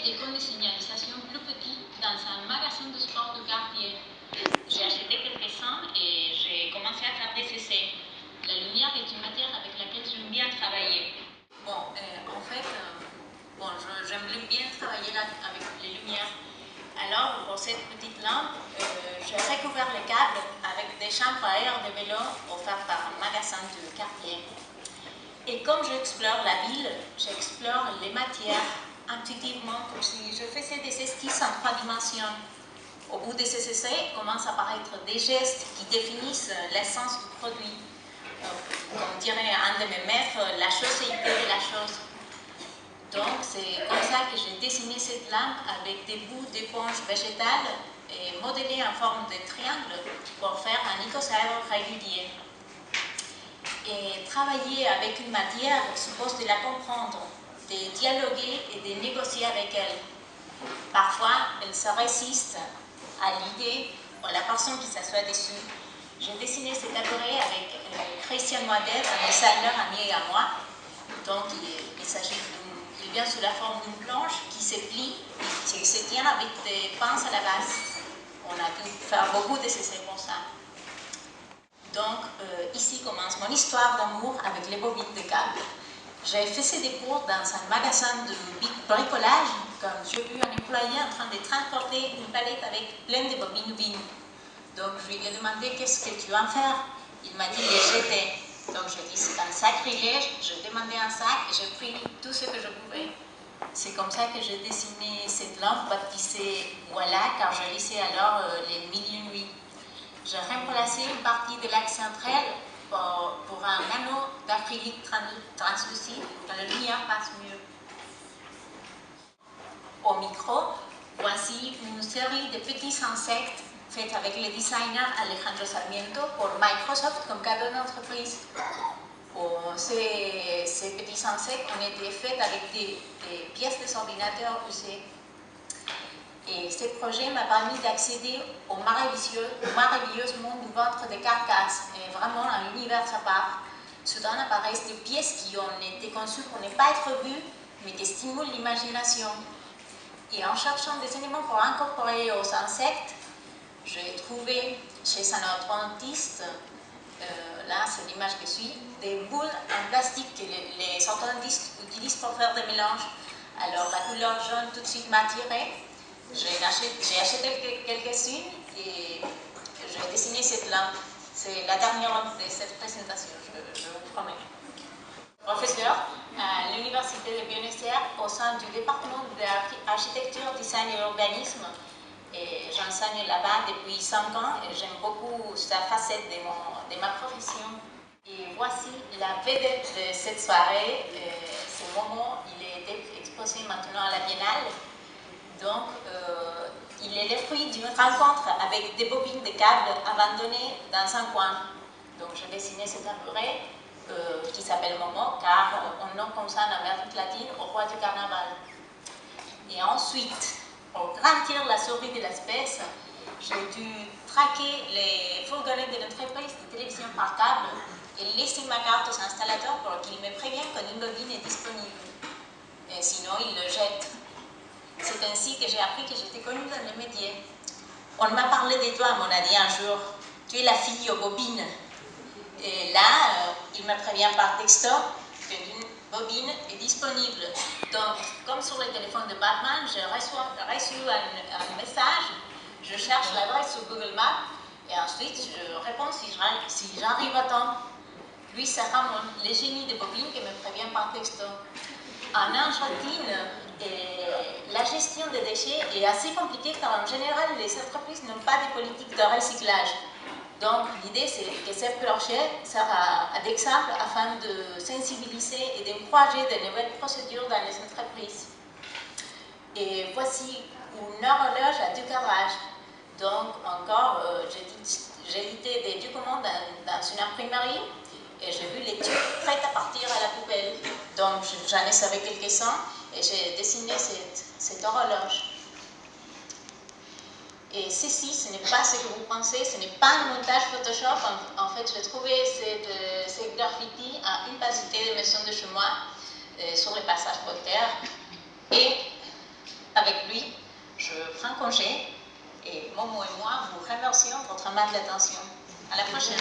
des cônes de signalisation plus petits dans un magasin de sport du quartier. J'ai acheté quelques-uns et j'ai commencé à faire des essais. La lumière est une matière avec laquelle j'aime bien travailler. J'aime bien travailler avec les lumières. Alors, pour cette petite lampe, j'ai recouvert le câble avec des chambres à air de vélo offertes par un magasin du quartier. Et comme j'explore la ville, j'explore les matières intuitivement, comme si je faisais des esquisses en 3 dimensions. Au bout de ces essais, commencent à apparaître des gestes qui définissent l'essence du produit. Comme dirait un de mes maîtres, la chaussée de la chose. Donc, c'est comme ça que j'ai dessiné cette lampe avec des bouts d'éponge végétale et modélée en forme de triangle pour faire un icosaèdre régulier. Et travailler avec une matière suppose de la comprendre, de dialoguer et de négocier avec elle. Parfois, elle se résiste à l'idée ou à la personne qui s'assoit dessus. J'ai dessiné cet tabouret avec Christian Moidet, un designer ami à moi. Donc, il s'agit il vient sous la forme d'une planche qui se plie et qui se tient avec des pinces à la base. On a dû faire beaucoup d'essais pour ça. Donc, ici commence mon histoire d'amour avec les bobines de câble. J'ai fait des cours dans un magasin de bricolage quand j'ai vu un employé en train de transporter une palette avec plein de bobines vides. Donc, je lui ai demandé qu'est-ce que tu vas en faire. Il m'a dit les jeter. Donc, je dis c'est un sacrilège. J'ai demandé un sac et j'ai pris tout ce que je pouvais. C'est comme ça que j'ai dessiné cette lampe baptisée Voilà, car je lisais alors les Mille et une nuits. J'ai remplacé une partie de l'axe central pour un anneau d'acrylique translucide quand la lumière passe mieux. Au micro, voici une série de petits insectes faits avec le designer Alejandro Sarmiento pour Microsoft comme cadeau d'entreprise. Ces petits insectes ont été faits avec des pièces des ordinateurs usées. Et ce projet m'a permis d'accéder au merveilleux monde du ventre des carcasses, et vraiment un univers à part. Soudain apparaissent des pièces qui ont été conçues pour ne pas être vues, mais qui stimulent l'imagination. Et en cherchant des éléments pour incorporer aux insectes, j'ai trouvé chez un orthodontiste, là c'est l'image que suit, des boules en plastique que les orthodontistes utilisent pour faire des mélanges. Alors la couleur jaune tout de suite m'a attirée. J'ai acheté quelques-unes et j'ai dessiné cette lampe. C'est la dernière lampe de cette présentation, je vous promets. Professeur à l'Université de Buenos-Aires au sein du département d'architecture, design et urbanisme. Et j'enseigne là-bas depuis 5 ans et j'aime beaucoup cette facette de ma profession. Et voici la vedette de cette soirée. Ce moment, il est exposé maintenant à la Biennale. Donc, il est le fruit d'une rencontre avec des bobines de câbles abandonnées dans un coin. Donc, j'ai dessiné cet tabouret qui s'appelle Momo, car on nomme comme ça en Amérique latine au roi du carnaval. Et ensuite, pour garantir la survie de l'espèce, j'ai dû traquer les fourgonnettes de l'entreprise de télévision par câble et laisser ma carte aux installateurs pour qu'ils me préviennent quand une bobine est disponible. Et sinon, ils le jettent. C'est ainsi que j'ai appris que j'étais connue dans les médias. On m'a parlé de toi, on m'a dit un jour, tu es la fille aux bobines. Et là, il me prévient par texto qu'une bobine est disponible. Donc, comme sur le téléphone de Batman, j'ai reçu un message, je cherche l'adresse sur Google Maps et ensuite je réponds si j'arrive à temps. Lui, c'est Ramon, le génie des bobines qui me prévient par texto. En Argentine, la gestion des déchets est assez compliquée car en général, les entreprises n'ont pas de politique de recyclage. Donc, l'idée, c'est que ce projet sera d'exemple afin de sensibiliser et d'encourager de nouvelles procédures dans les entreprises. Et voici une horloge à 2 cadrages. Donc, encore, j'ai édité des documents dans une imprimerie et j'ai vu les tubes prêts à partir à la poubelle. Donc, j'en ai savais quelques-uns et j'ai dessiné cette horloge. Et ceci, ce n'est pas ce que vous pensez, ce n'est pas un montage Photoshop. En fait, j'ai trouvé ces graffitis à une pasité de maison de chez moi, sur le passage Voltaire. Et avec lui, je prends congé et Momo et moi vous remercions de votre amable attention. À la prochaine.